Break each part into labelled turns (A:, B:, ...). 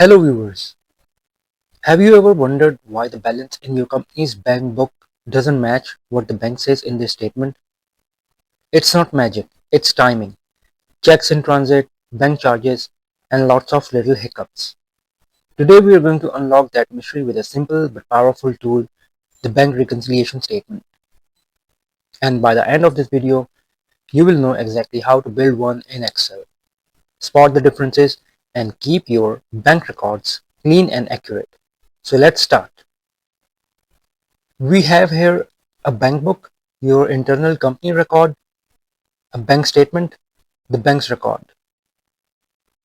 A: Hello viewers, have you ever wondered why the balance in your company's bank book doesn't match what the bank says in their statement? It's not magic, it's timing, checks in transit, bank charges, and lots of little hiccups. Today we are going to unlock that mystery with a simple but powerful tool, the bank reconciliation statement. And by the end of this video, you will know exactly how to build one in Excel, spot the differences, and keep your bank records clean and accurate. So let's start. We have here a bank book, your internal company record, a bank statement, the bank's record.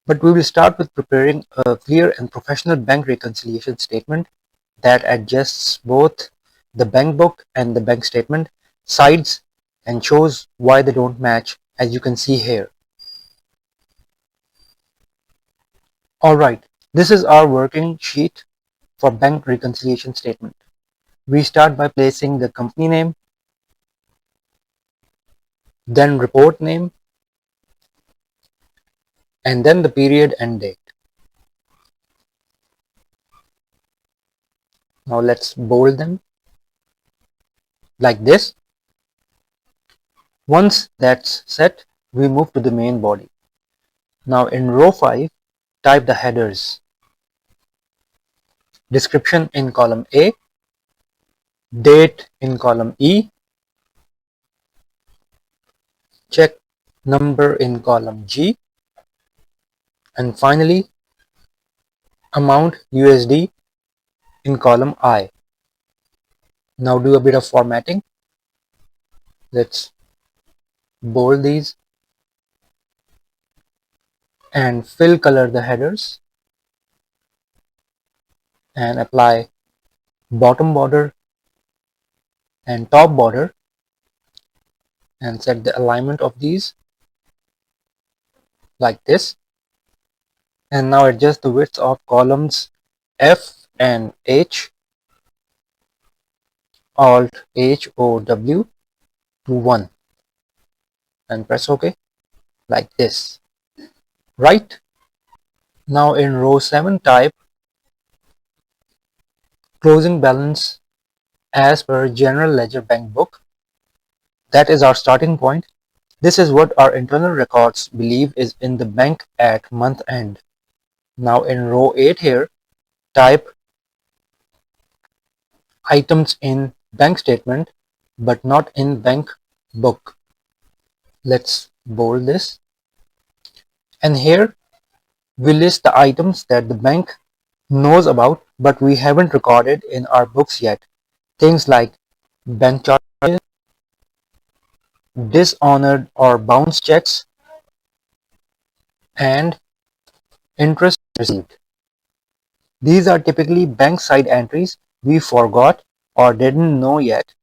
A: But we will start with preparing a clear and professional bank reconciliation statement that adjusts both the bank book and the bank statement sides and shows why they don't match, as you can see here. Alright, this is our working sheet for bank reconciliation statement. We start by placing the company name, then report name, and then the period and date. Now let's bold them like this. Once that's set, we move to the main body. Now in row 5, type the headers. Description in column A, date in column E, check number in column G, and finally amount USD in column I. Now do a bit of formatting. Let's bold these and fill color the headers and apply bottom border and top border and set the alignment of these like this. And now adjust the width of columns F and H, Alt H O W to 1 and press OK like this. Right? Now in row 7 type closing balance as per general ledger bank book. That is our starting point. This is what our internal records believe is in the bank at month end. Now in row 8 here type items in bank statement but not in bank book. Let's bold this. And here we list the items that the bank knows about but we haven't recorded in our books yet. Things like bank charges, dishonored or bounce checks, and interest received. These are typically bank side entries we forgot or didn't know yet.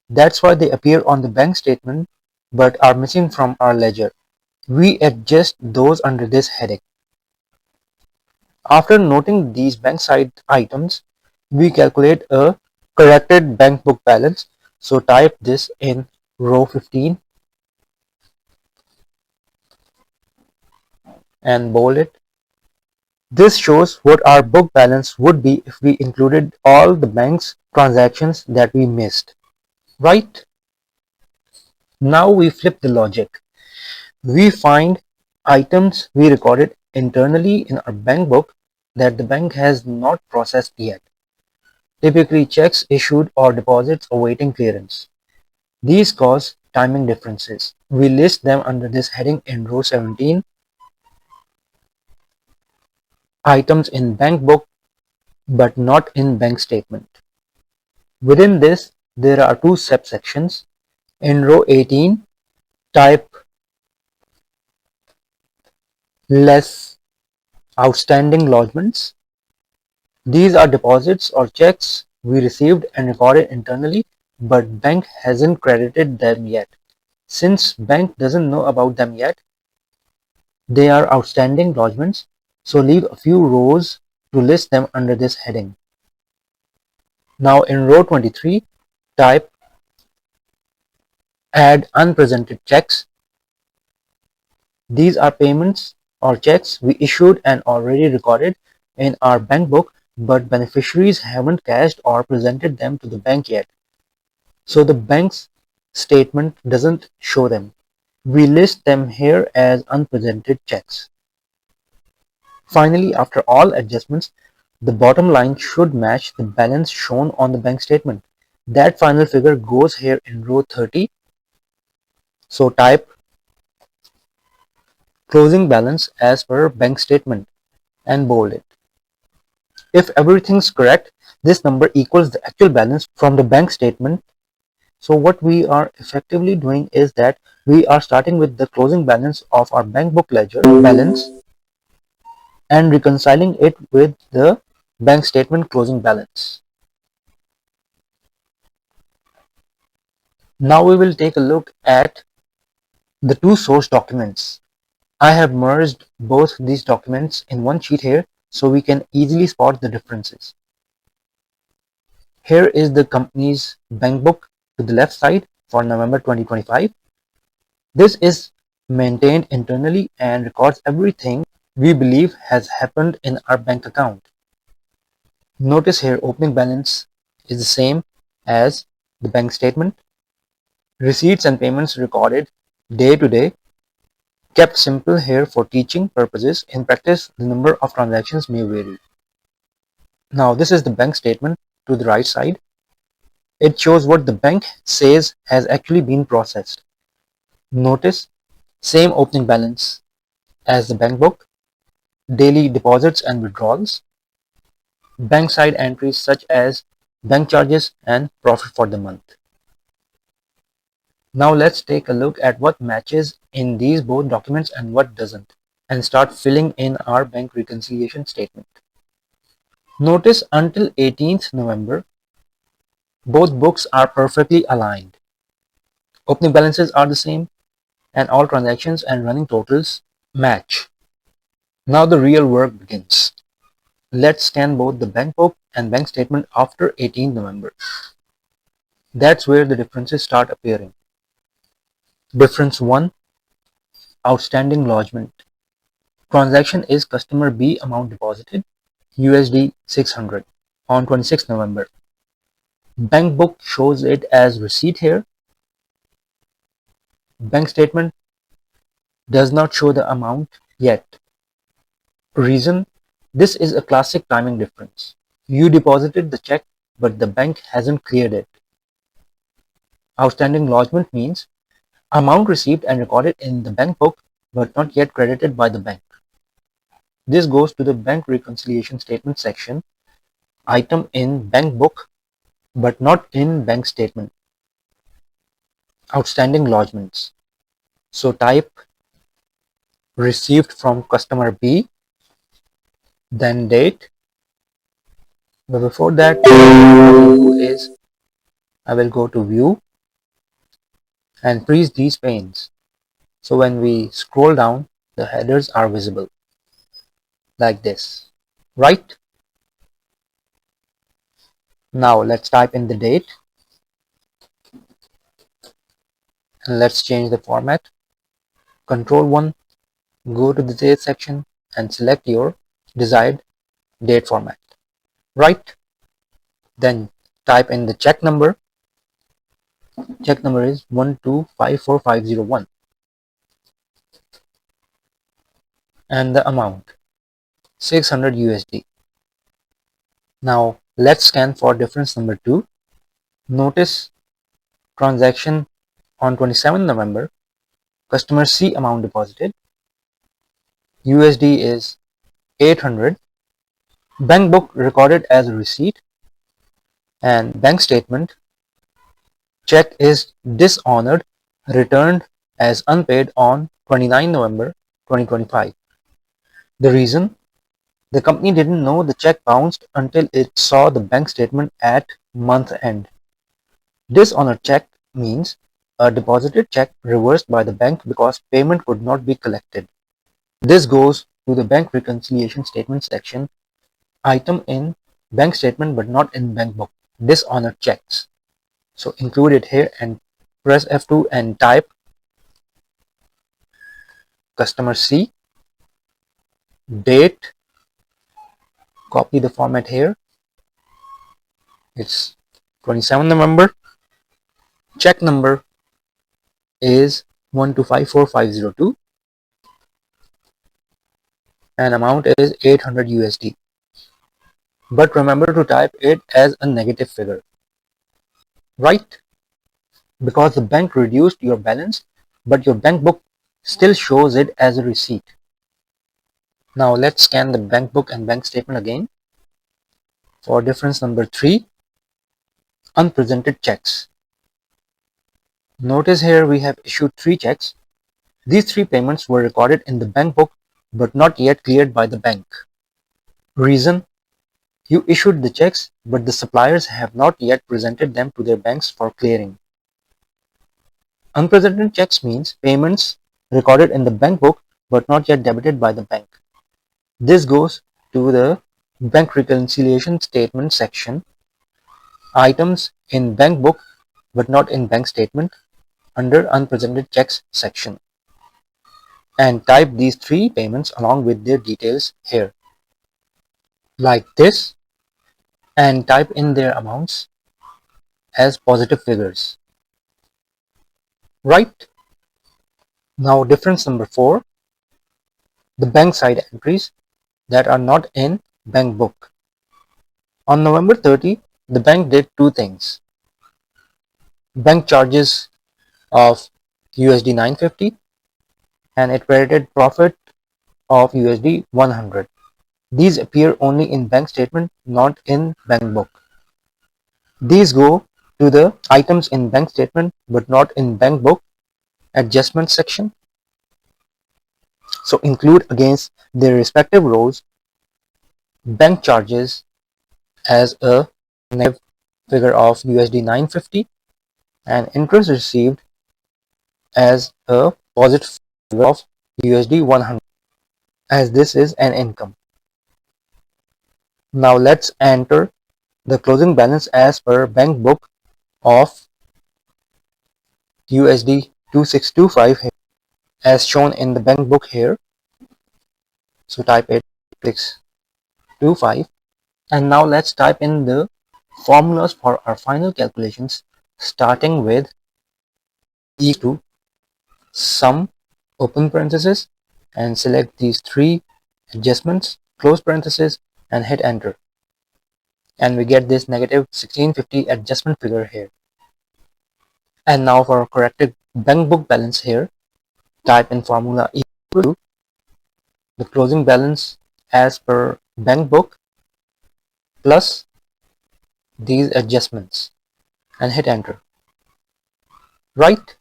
A: That's why they appear on the bank statement but are missing from our ledger. We adjust those under this heading. After noting these bank side items, we calculate a corrected bank book balance. So type this in row 15 and bold it. This shows what our book balance would be if we included all the bank's transactions that we missed. Right? Now we flip the logic. We find items we recorded internally in our bank book that the bank has not processed yet. Typically checks issued or deposits awaiting clearance. These cause timing differences. We list them under this heading in row 17. Items in bank book but not in bank statement. Within this, there are two subsections. In row 18, type less outstanding lodgements. These are deposits or checks we received and recorded internally, but bank hasn't credited them yet. Since bank doesn't know about them yet, they are outstanding lodgements, so leave a few rows to list them under this heading. Now in row 23, type add unpresented checks. These are payments or checks we issued and already recorded, in our bank book, but beneficiaries haven't cashed or presented them to the bank yet. So the bank's statement doesn't show them. We list them here as unpresented checks. Finally, after all adjustments, the bottom line should match the balance shown on the bank statement. That final figure goes here in row 30. So type closing balance as per bank statement and bold it. If everything's correct, this number equals the actual balance from the bank statement. So what we are effectively doing is that we are starting with the closing balance of our bank book ledger balance and reconciling it with the bank statement closing balance. Now we will take a look at the two source documents. I have merged both these documents in one sheet here so we can easily spot the differences. Here is the company's bank book to the left side for November 2025. This is maintained internally and records everything we believe has happened in our bank account. Notice here opening balance is the same as the bank statement. Receipts and payments recorded day to day. Kept simple here for teaching purposes. In practice, the number of transactions may vary. Now this is the bank statement to the right side. It shows what the bank says has actually been processed. Notice same opening balance as the bank book, daily deposits and withdrawals, bank side entries such as bank charges and profit for the month. Now let's take a look at what matches in these both documents and what doesn't, and start filling in our bank reconciliation statement. Notice until 18th November, both books are perfectly aligned. Opening balances are the same and all transactions and running totals match. Now the real work begins. Let's scan both the bank book and bank statement after 18th November. That's where the differences start appearing. Difference 1. Outstanding lodgement. Transaction is customer B amount deposited USD 600 on 26th November. Bank book shows it as receipt here. Bank statement does not show the amount yet. Reason: this is a classic timing difference. You deposited the check, but the bank hasn't cleared it. Outstanding lodgement means amount received and recorded in the bank book, but not yet credited by the bank. This goes to the bank reconciliation statement section, item in bank book, but not in bank statement. Outstanding lodgements. So type received from customer B, then date. But before that, what I will do is I will go to view and freeze these panes. So when we scroll down, the headers are visible like this, right? Now let's type in the date and let's change the format. Control 1, go to the date section and select your desired date format, right? Then type in the check number. Check number is 1254501 and the amount 600 USD. Now let's scan for difference number 2. Notice transaction on 27th November, customer C amount deposited, USD is 800, bank book recorded as a receipt, and bank statement check is dishonored, returned as unpaid on 29 November 2025. The reason: the company didn't know the check bounced until it saw the bank statement at month end. Dishonored check means a deposited check reversed by the bank because payment could not be collected. This goes to the bank reconciliation statement section, item in bank statement but not in bank book, dishonored checks. So include it here and press F2 and type customer C, date, Copy the format here. It's 27 November. Check number is 1254502 and amount is 800 USD. But remember to type it as a negative figure, right? Because the bank reduced your balance, but your bank book still shows it as a receipt. Now let's scan the bank book and bank statement again. For difference number 3, unpresented checks. Notice here we have issued 3 checks. These 3 payments were recorded in the bank book but not yet cleared by the bank. Reason: you issued the checks, but the suppliers have not yet presented them to their banks for clearing. Unpresented checks means payments recorded in the bank book but not yet debited by the bank. This goes to the bank reconciliation statement section, items in bank book but not in bank statement, under unpresented checks section, and type these 3 payments along with their details here, like this, and type in their amounts as positive figures. Right? Now difference number 4, the bank side entries that are not in bank book. On November 30, the bank did 2 things. Bank charges of USD 950 and it credited profit of USD 100. These appear only in bank statement, not in bank book. These go to the items in bank statement but not in bank book adjustment section. So include against their respective rows bank charges as a negative figure of USD 950 and interest received as a positive figure of USD 100, as this is an income. Now let's enter the closing balance as per bank book of USD 2625 here, as shown in the bank book here. So type it 2625, and now let's type in the formulas for our final calculations, starting with equal to sum open parenthesis and select these 3 adjustments, close parenthesis, and hit enter, and we get this negative 1650 adjustment figure here. And now for our corrected bank book balance here, type in formula equal to the closing balance as per bank book plus these adjustments and hit enter. Right?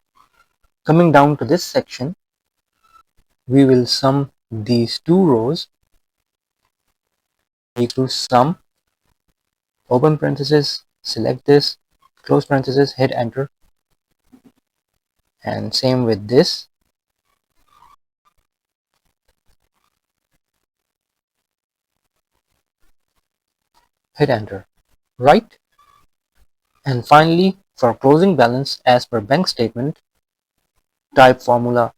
A: Coming down to this section, we will sum these 2 rows equal sum open parenthesis, select this, close parenthesis, hit enter, and same with this. Hit enter. Right? And finally, for closing balance as per bank statement, type formula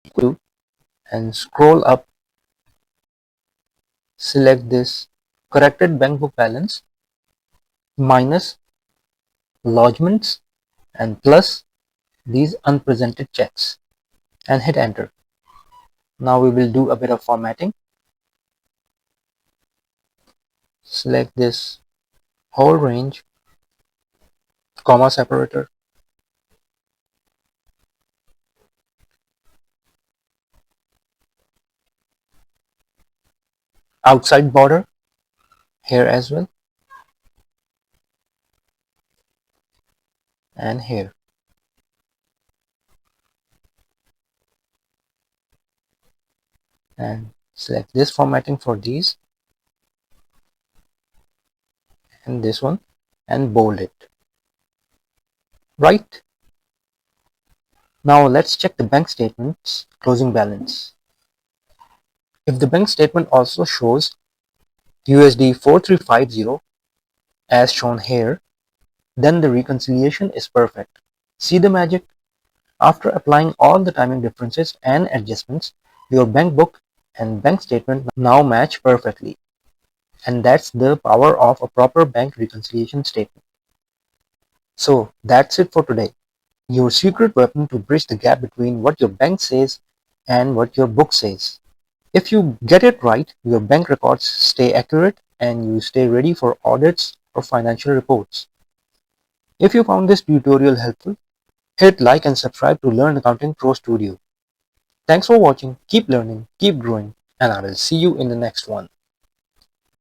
A: equal and scroll up, select this corrected bank book balance minus lodgements and plus these unpresented checks and hit enter. Now we will do a bit of formatting. Select this whole range, comma separator, outside border here as well, and here. And select this formatting for these and this one and bold it. Right? Now let's check the bank statement's closing balance. If the bank statement also shows USD 4350 as shown here, then the reconciliation is perfect. See the magic? After applying all the timing differences and adjustments, your bank book and bank statement now match perfectly. And that's the power of a proper bank reconciliation statement. So that's it for today. Your secret weapon to bridge the gap between what your bank says and what your book says. If you get it right, your bank records stay accurate and you stay ready for audits or financial reports. If you found this tutorial helpful, hit like and subscribe to Learn Accounting Pro Studio. Thanks for watching, keep learning, keep growing, and I will see you in the next one.